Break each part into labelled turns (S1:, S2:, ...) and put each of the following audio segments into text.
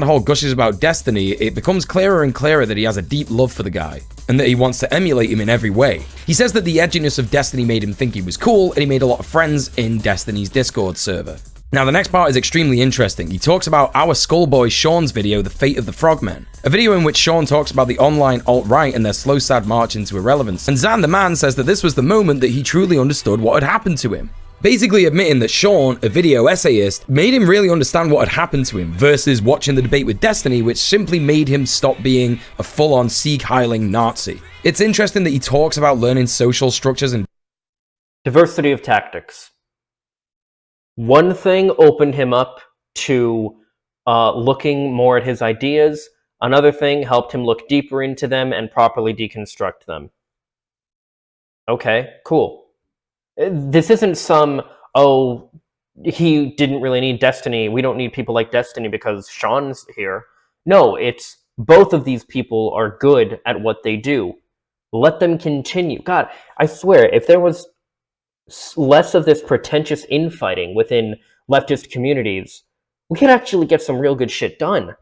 S1: Xanderhal gushes about Destiny, it becomes clearer and clearer that he has a deep love for the guy, and that he wants to emulate him in every way. He says that the edginess of Destiny made him think he was cool, and he made a lot of friends in Destiny's Discord server. Now, the next part is extremely interesting. He talks about our Skullboy Sean's video, The Fate of the Frogmen, a video in which Sean talks about the online alt-right and their slow, sad march into irrelevance, and Xan the man says that this was the moment that he truly understood what had happened to him. Basically admitting that Sean, a video essayist, made him really understand what had happened to him versus watching the debate with Destiny, which simply made him stop being a full-on Sieg-heiling Nazi. It's interesting that he talks about learning social structures and
S2: diversity of tactics. One thing opened him up to looking more at his ideas. Another thing helped him look deeper into them and properly deconstruct them. Okay, cool. This isn't some, oh, he didn't really need Destiny. We don't need people like Destiny because Sean's here. No, it's both of these people are good at what they do. Let them continue. God, I swear, if there was less of this pretentious infighting within leftist communities, we could actually get some real good shit done.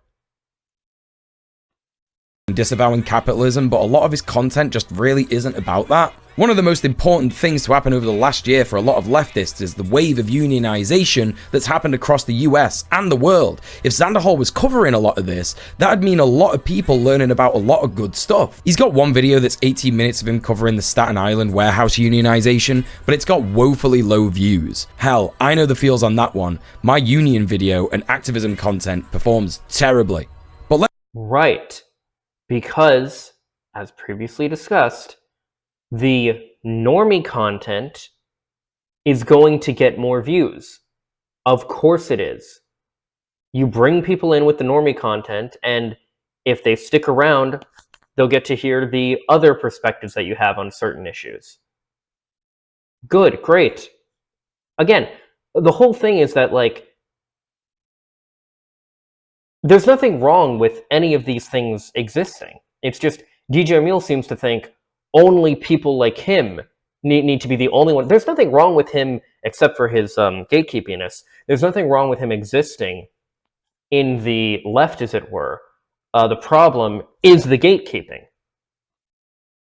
S1: Disavowing capitalism, but a lot of his content just really isn't about that. One of the most important things to happen over the last year for a lot of leftists is the wave of unionization that's happened across the US and the world. If Xanderhal was covering a lot of this, that'd mean a lot of people learning about a lot of good stuff. He's got one video that's 18 minutes of him covering the Staten Island warehouse unionization, but it's got woefully low views. Hell, I know the feels on that one. My union video and activism content performs terribly. But
S2: right, because, as previously discussed, the normie content is going to get more views. Of course it is. You bring people in with the normie content, and if they stick around, they'll get to hear the other perspectives that you have on certain issues. Good, great. Again, the whole thing is that, like, there's nothing wrong with any of these things existing. It's just DJ Mule seems to think only people like him need to be the only one. There's nothing wrong with him except for his gatekeepiness. There's nothing wrong with him existing in the left, as it were. The problem is the gatekeeping.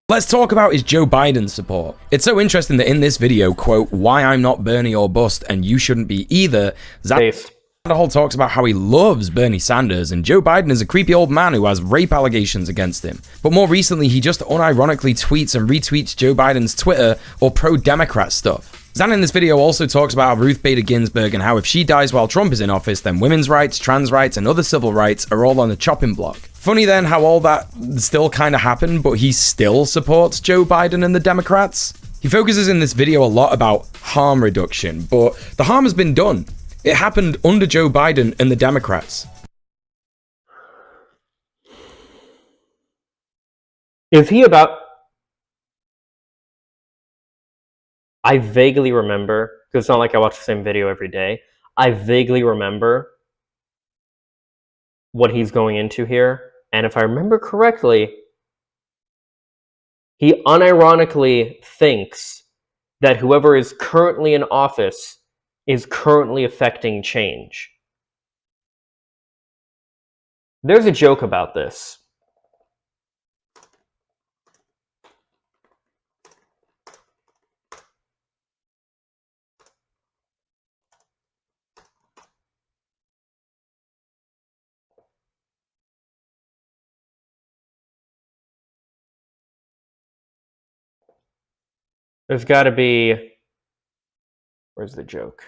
S1: let's talk about his Joe Biden support. It's so interesting that in this video, quote, "Why I'm not Bernie or bust and you shouldn't be either," Xanderhal talks about how he loves Bernie Sanders and Joe Biden is a creepy old man who has rape allegations against him. But more recently, he just unironically tweets and retweets Joe Biden's Twitter or pro-Democrat stuff. Xan in this video also talks about Ruth Bader Ginsburg and how if she dies while Trump is in office, then women's rights, trans rights, and other civil rights are all on the chopping block. Funny then how all that still kind of happened, but he still supports Joe Biden and the Democrats. He focuses in this video a lot about harm reduction, but the harm has been done. It happened under Joe Biden and the Democrats.
S2: Is he about... I vaguely remember, because it's not like I watch the same video every day, I vaguely remember what he's going into here, and if I remember correctly, he unironically thinks that whoever is currently in office is currently affecting change. There's a joke about this. There's got to be... Where's the joke?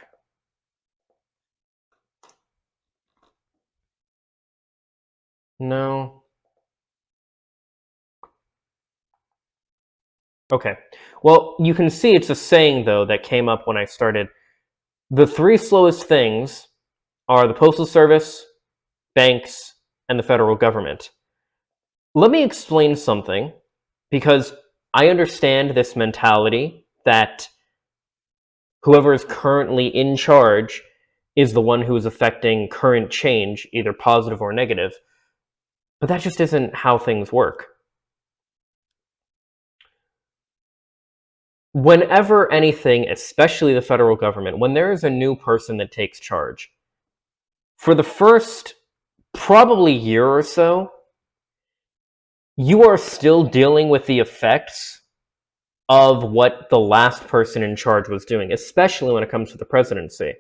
S2: No. Okay. Well, you can see it's a saying, though, that came up when I started. The three slowest things are the Postal Service, banks, and the federal government. Let me explain something, because I understand this mentality that whoever is currently in charge is the one who is affecting current change, either positive or negative. But that just isn't how things work. Whenever anything, especially the federal government, when there is a new person that takes charge, for the first probably year or so, you are still dealing with the effects of what the last person in charge was doing, especially when it comes to the presidency.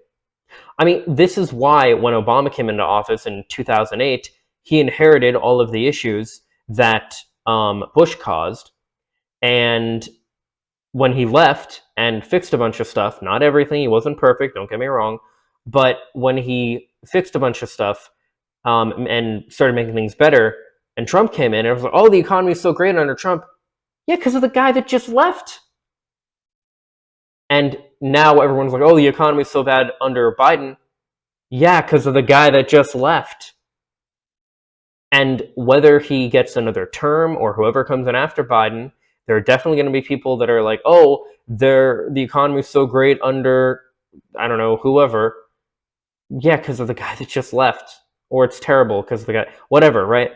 S2: I mean, this is why when Obama came into office in 2008, he inherited all of the issues that Bush caused. And when he left and fixed a bunch of stuff, not everything, he wasn't perfect, don't get me wrong, but when he fixed a bunch of stuff and started making things better, and Trump came in, and it was like, oh, the economy is so great under Trump. Yeah, because of the guy that just left. And now everyone's like, oh, the economy is so bad under Biden. Yeah, because of the guy that just left. And whether he gets another term or whoever comes in after Biden, there are definitely going to be people that are like, oh, the economy is so great under, I don't know, whoever. Yeah, because of the guy that just left. Or it's terrible because of the guy, whatever, right?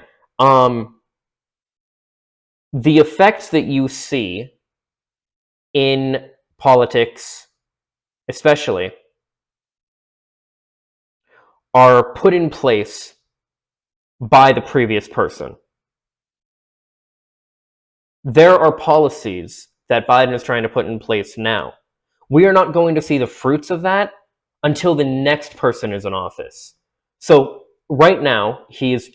S2: The effects that you see in politics, especially, are put in place by the previous person. There are policies that Biden is trying to put in place now. We are not going to see the fruits of that until the next person is in office. So right now, he's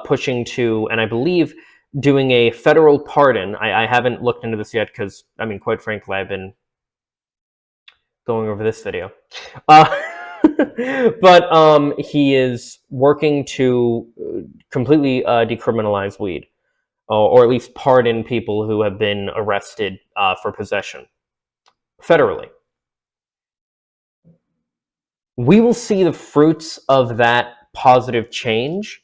S2: pushing to, and I believe doing a federal pardon. I haven't looked into this yet because, I mean, quite frankly, I've been going over this video. But he is working to completely decriminalize weed, or at least pardon people who have been arrested for possession federally. We will see the fruits of that positive change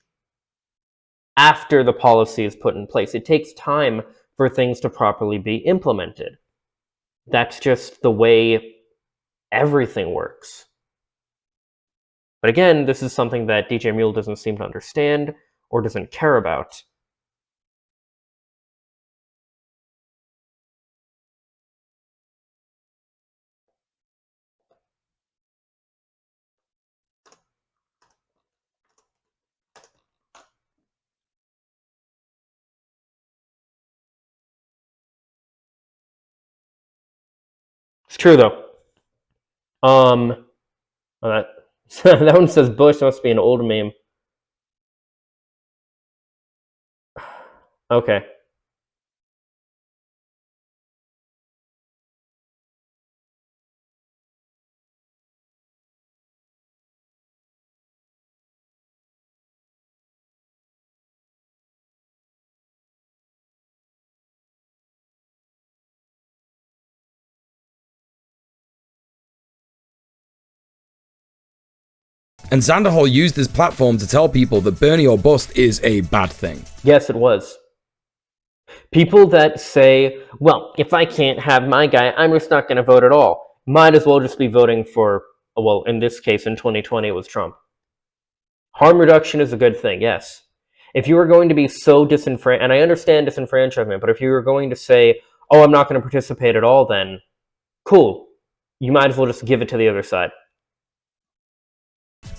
S2: after the policy is put in place. It takes time for things to properly be implemented. That's just the way everything works. But again, this is something that DJ Mule doesn't seem to understand or doesn't care about. It's true, though. That one says Bush must be an old meme. Okay.
S1: And Xanderhal used his platform to tell people that Bernie or bust is a bad thing.
S2: Yes, it was. People that say, well, if I can't have my guy, I'm just not going to vote at all. Might as well just be voting for, well, in this case, in 2020, it was Trump. Harm reduction is a good thing, yes. If you were going to be so disenfranchised, and I understand disenfranchisement, but if you were going to say, oh, I'm not going to participate at all, then cool. You might as well just give it to the other side.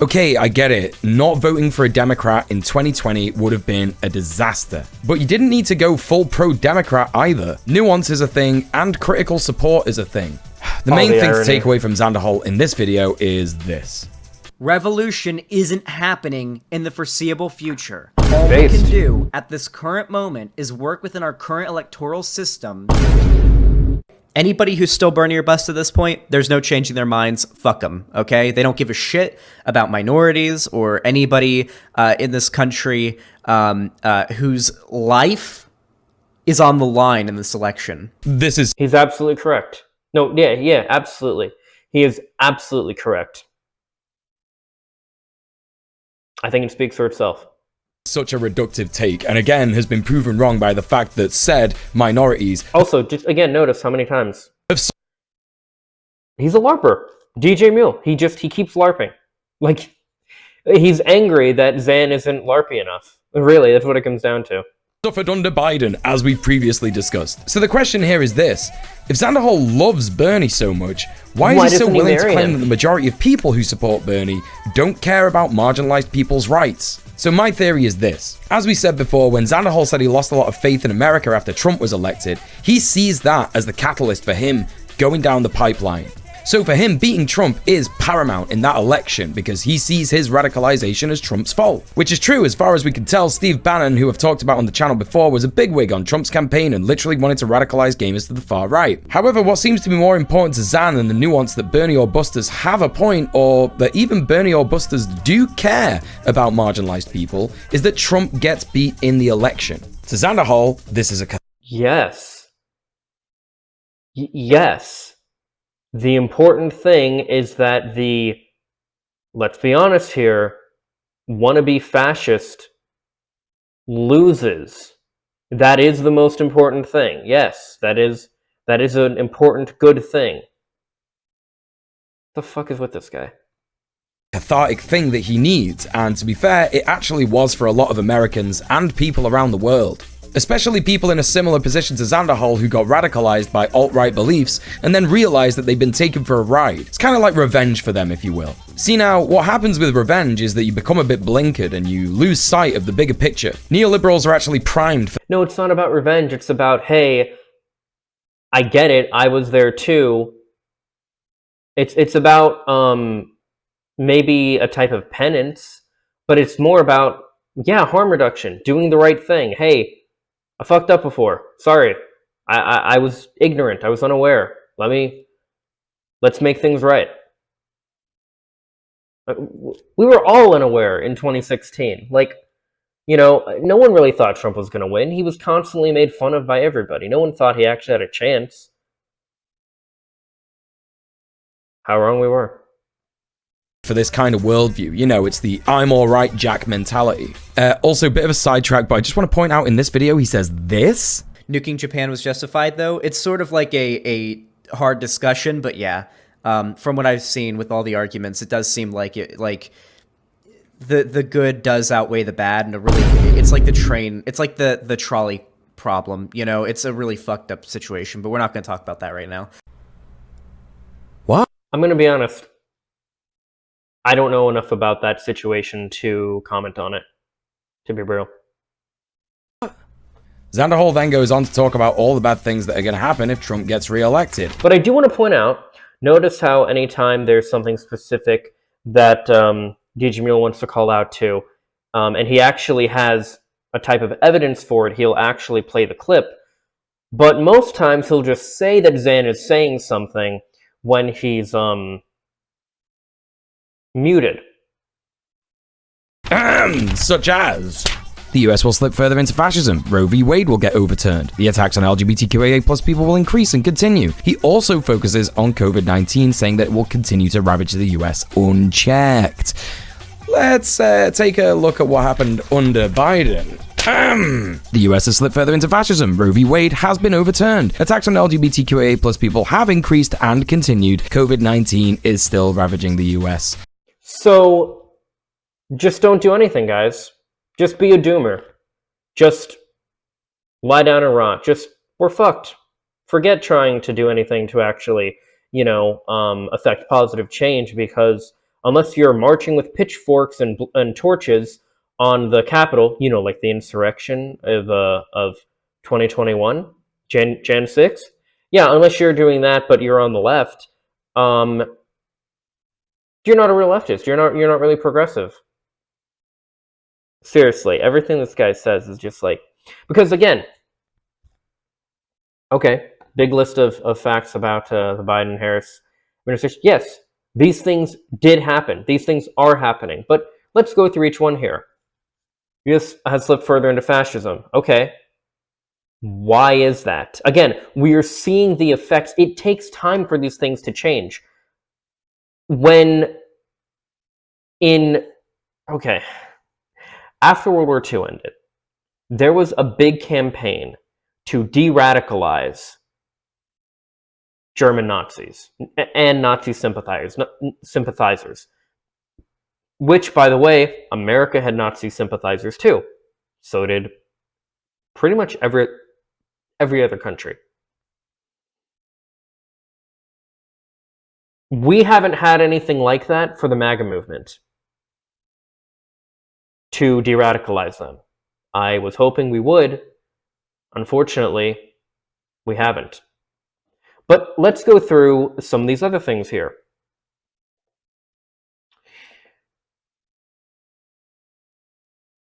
S1: Okay, I get it. Not voting for a Democrat in 2020 would have been a disaster. But you didn't need to go full pro-Democrat either. Nuance is a thing, and critical support is a thing. The main thing to take away from Xanderhal in this video is this.
S3: Revolution isn't happening in the foreseeable future. All we can do at this current moment is work within our current electoral system. Anybody who's still Bernie or bust at this point, there's no changing their minds. Fuck them, okay? They don't give a shit about minorities or anybody in this country whose life is on the line in this election.
S2: He's absolutely correct. No, yeah, absolutely. He is absolutely correct. I think it speaks for itself.
S1: Such a reductive take, and again has been proven wrong by the fact that said minorities.
S2: Also, just again, notice how many times he's a LARPer. DJ Mule, he keeps LARPing. Like, he's angry that Xan isn't LARPy enough. Really, that's what it comes down to.
S1: Suffered under Biden, as we previously discussed. So the question here is this: If Xanderhal loves Bernie so much, why is he so willing to claim that the majority of people who support Bernie don't care about marginalized people's rights? So my theory is this. As we said before, when Xanderhal said he lost a lot of faith in America after Trump was elected, he sees that as the catalyst for him going down the pipeline. So for him, beating Trump is paramount in that election because he sees his radicalization as Trump's fault. Which is true as far as we can tell. Steve Bannon, who I've talked about on the channel before, was a bigwig on Trump's campaign and literally wanted to radicalize gamers to the far right. However, what seems to be more important to Xan than the nuance that Bernie or Busters have a point, or that even Bernie or Busters do care about marginalized people, is that Trump gets beat in the election. To Xanderhal, this is a...
S2: Yes. Yes. The important thing is that the, let's be honest here, wannabe fascist loses. That is the most important thing. Yes, that is an important, good thing. The fuck is with this guy?
S1: Cathartic thing that he needs, and to be fair, it actually was for a lot of Americans and people around the world. Especially people in a similar position to Xanderhal who got radicalized by alt-right beliefs and then realized that they've been taken for a ride. It's kind of like revenge for them, if you will. See now, what happens with revenge is that you become a bit blinkered and you lose sight of the bigger picture. Neoliberals are actually primed for...
S2: No, it's not about revenge, it's about, hey, I get it, I was there too. It's about, maybe a type of penance, but it's more about, yeah, harm reduction, doing the right thing. Hey, I fucked up before. Sorry. I was ignorant. I was unaware. Let's make things right. We were all unaware in 2016. Like, you know, no one really thought Trump was going to win. He was constantly made fun of by everybody. No one thought he actually had a chance. How wrong we were.
S1: For this kind of worldview. You know, it's the I'm alright Jack mentality. Also, a bit of a sidetrack, but I just want to point out in this video, he says this.
S3: Nuking Japan was justified, though. It's sort of like a hard discussion, but yeah. From what I've seen with all the arguments, it does seem like the good does outweigh the bad, and it's like the train, it's like the trolley problem, you know? It's a really fucked up situation, but we're not going to talk about that right now.
S1: What?
S2: I'm going to be honest. I don't know enough about that situation to comment on it, to be real.
S1: Xanderhal then goes on to talk about all the bad things that are going to happen if Trump gets re-elected.
S2: But I do want to point out, notice how anytime there's something specific that DJ Mule wants to call out to, and he actually has a type of evidence for it, he'll actually play the clip. But most times he'll just say that Xan is saying something when he's muted.
S1: Such as... The US will slip further into fascism. Roe v. Wade will get overturned. The attacks on LGBTQIA+ people will increase and continue. He also focuses on COVID-19, saying that it will continue to ravage the US unchecked. Let's take a look at what happened under Biden. The US has slipped further into fascism. Roe v. Wade has been overturned. Attacks on LGBTQIA+ people have increased and continued. COVID-19 is still ravaging the US.
S2: So, just don't do anything, guys. Just be a doomer. Just lie down and rot. We're fucked. Forget trying to do anything to actually, you know, affect positive change, because unless you're marching with pitchforks and torches on the Capitol, you know, like the insurrection of 2021, Jan 6th. Yeah, unless you're doing that, but you're on the left, you're not a real leftist. You're not really progressive. Seriously, everything this guy says is just like, because again, okay, big list of facts about the Biden-Harris administration. Yes, these things did happen. These things are happening. But let's go through each one here. US has slipped further into fascism. Okay. Why is that? Again, we are seeing the effects. It takes time for these things to change. After World War II ended, there was a big campaign to de-radicalize German Nazis and Nazi sympathizers, which, by the way, America had Nazi sympathizers too. So did pretty much every other country. We haven't had anything like that for the MAGA movement to de-radicalize them. I was hoping we would. Unfortunately, we haven't. But let's go through some of these other things here.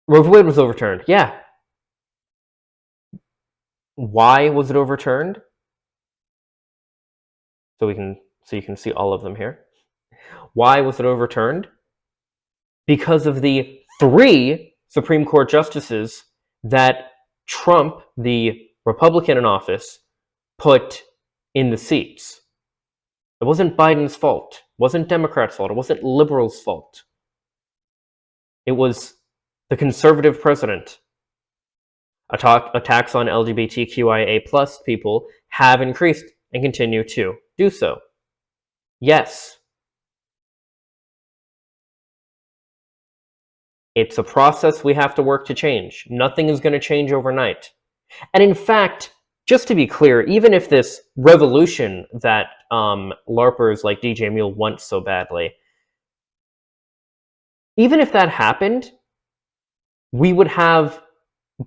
S2: Roe v. Wade was overturned. Yeah. Why was it overturned? So you can see all of them here. Why was it overturned? Because of the 3 Supreme Court justices that Trump, the Republican in office, put in the seats. It wasn't Biden's fault. It wasn't Democrats' fault. It wasn't liberals' fault. It was the conservative president. Attacks on LGBTQIA+ people have increased and continue to do so. Yes. It's a process we have to work to change. Nothing is going to change overnight. And in fact, just to be clear, even if this revolution that LARPers like DJ Mule want so badly, even if that happened, we would have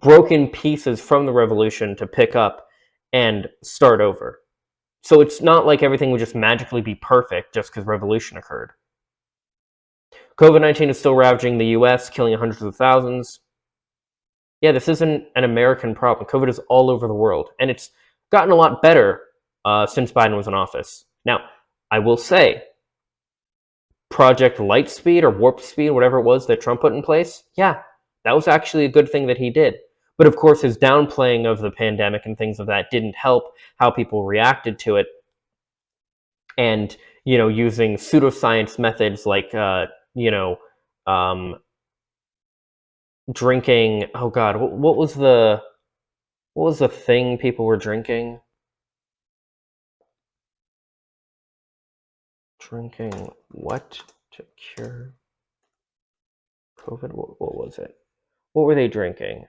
S2: broken pieces from the revolution to pick up and start over. So it's not like everything would just magically be perfect just because revolution occurred. COVID-19 is still ravaging the US, killing hundreds of thousands. Yeah, this isn't an American problem. COVID is all over the world, and it's gotten a lot better since Biden was in office. Now, I will say, Project Lightspeed or Warp Speed, whatever it was that Trump put in place, yeah, that was actually a good thing that he did. But of course, his downplaying of the pandemic and things of that didn't help how people reacted to it. And, using pseudoscience methods like, drinking. Oh God, what was the thing people were drinking? Drinking what to cure COVID? What was it? What were they drinking?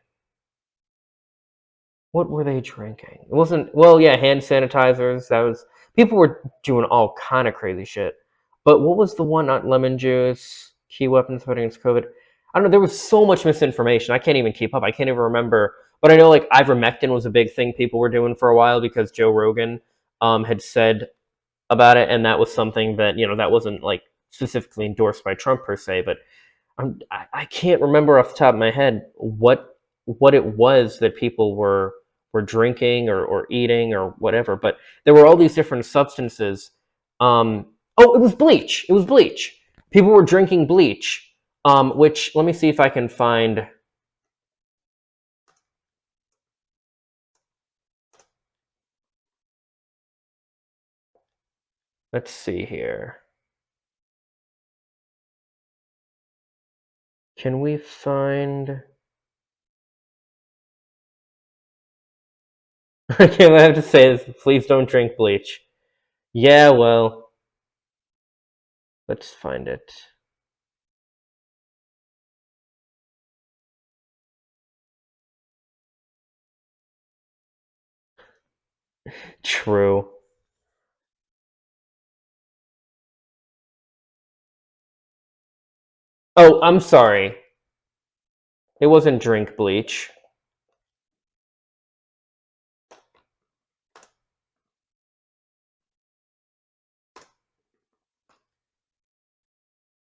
S2: What were they drinking? It wasn't, well, yeah, hand sanitizers. People were doing all kind of crazy shit. But what was the one? Not lemon juice, key weapons fighting against COVID. I don't know. There was so much misinformation. I can't even keep up. I can't even remember. But I know like ivermectin was a big thing people were doing for a while because Joe Rogan had said about it, and that was something that that wasn't like specifically endorsed by Trump per se, but I can't remember off the top of my head what it was that people were drinking or eating or whatever. But there were all these different substances. Oh, it was bleach. It was bleach. People were drinking bleach, which let me see if I can find. Let's see here. Can we find? Okay, I have to say this. Please don't drink bleach. Yeah, well, let's find it. True. Oh, I'm sorry. It wasn't drink bleach.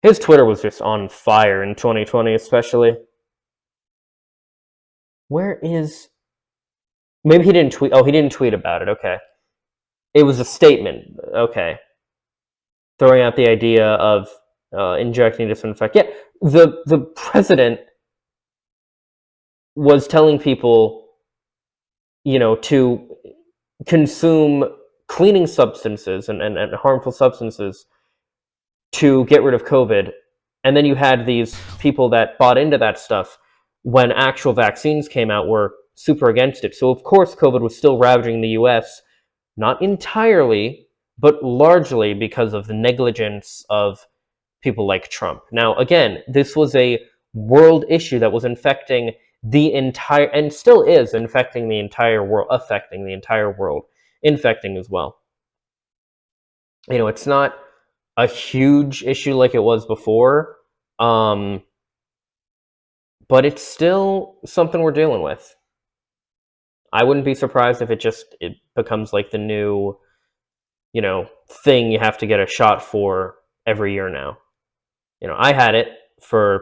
S2: His Twitter was just on fire in 2020, especially. Where is... Maybe he didn't tweet... Oh, he didn't tweet about it. Okay. It was a statement. Okay. Throwing out the idea of injecting disinfectant. Yeah, the president was telling people, to consume cleaning substances and harmful substances to get rid of COVID. And then you had these people that bought into that stuff when actual vaccines came out were super against it. So of course COVID was still ravaging the US, not entirely, but largely because of the negligence of people like Trump. Now, again, this was a world issue that was infecting the entire, and still is infecting the entire world, affecting the entire world, infecting as well. It's not a huge issue like it was before, but it's still something we're dealing with. I wouldn't be surprised if it becomes like the new, thing you have to get a shot for every year now. I had it for a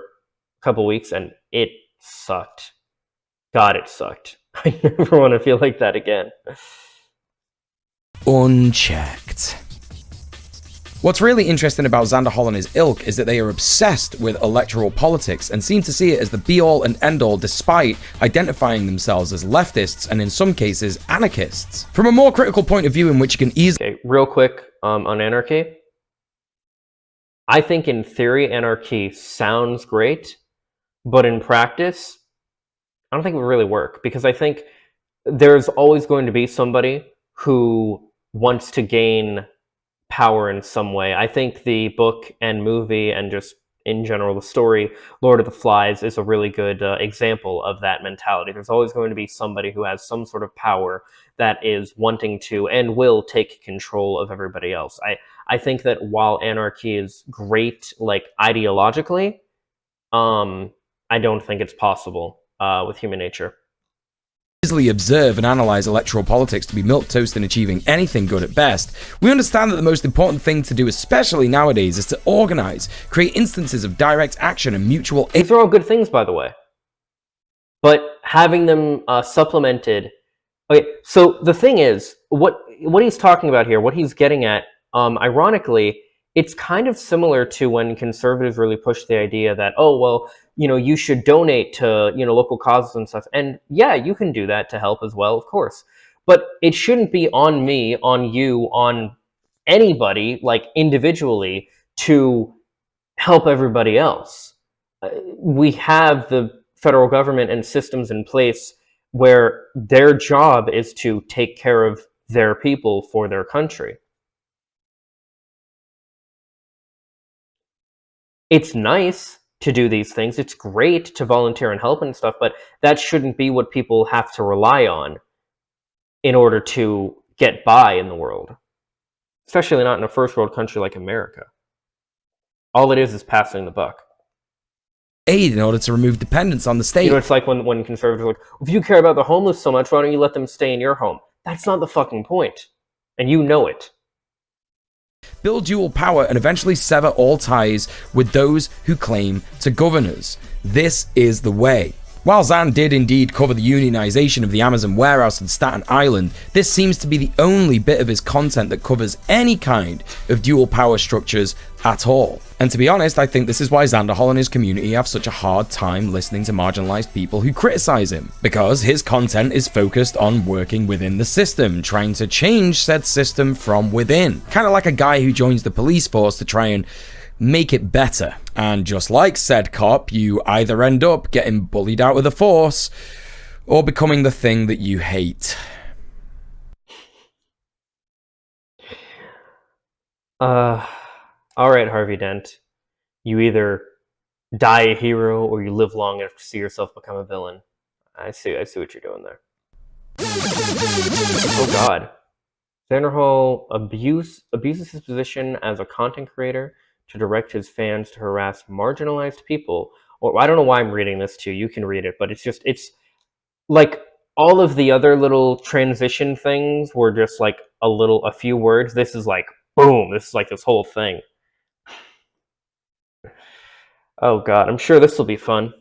S2: couple weeks and it sucked. God, it sucked. I never want to feel like that again.
S1: Unchecked. What's really interesting about Xanderhal and his ilk is that they are obsessed with electoral politics and seem to see it as the be-all and end-all despite identifying themselves as leftists and in some cases anarchists. From a more critical point of view in which you can easily...
S2: Okay, real quick on anarchy. I think in theory anarchy sounds great, but in practice, I don't think it would really work, because I think there's always going to be somebody who wants to gain power in some way. I think the book and movie and just in general the story Lord of the Flies is a really good example of that mentality. There's always going to be somebody who has some sort of power that is wanting to and will take control of everybody else. I think that while anarchy is great, like ideologically, I don't think it's possible with human nature.
S1: Easily observe and analyze electoral politics to be milquetoast in achieving anything good at best, we understand that the most important thing to do, especially nowadays, is to organize, create instances of direct action and mutual aid.
S2: These are all good things, by the way. But having them supplemented... Okay, so the thing is, what he's talking about here, what he's getting at, ironically, it's kind of similar to when conservatives really push the idea that, oh, well, you should donate to, local causes and stuff. And yeah, you can do that to help as well, of course. But it shouldn't be on me, on you, on anybody, like individually, to help everybody else. We have the federal government and systems in place where their job is to take care of their people for their country. It's nice to do these things. It's great to volunteer and help and stuff, but that shouldn't be what people have to rely on in order to get by in the world. Especially not in a first world country like America. All it is passing the buck.
S1: Aid in order to remove dependence on the state.
S2: It's like when conservatives are like, if you care about the homeless so much, why don't you let them stay in your home? That's not the fucking point. And you know it.
S1: Build dual power and eventually sever all ties with those who claim to govern us. This is the way. While Xan did indeed cover the unionization of the Amazon warehouse in Staten Island, this seems to be the only bit of his content that covers any kind of dual power structures at all. And to be honest, I think this is why Xanderhal and his community have such a hard time listening to marginalized people who criticize him, because his content is focused on working within the system, trying to change said system from within. Kind of like a guy who joins the police force to try and make it better. And just like said cop, you either end up getting bullied out of the force or becoming the thing that you hate.
S2: Alright, Harvey Dent. You either die a hero or you live long enough to see yourself become a villain. I see what you're doing there. Oh god. Xanderhal abuses his position as a content creator to direct his fans to harass marginalized people. Or I don't know why I'm reading this to you. You can read it, but it's like all of the other little transition things were just like a few words. This is like boom. This is like this whole thing. Oh god, I'm sure this will be fun.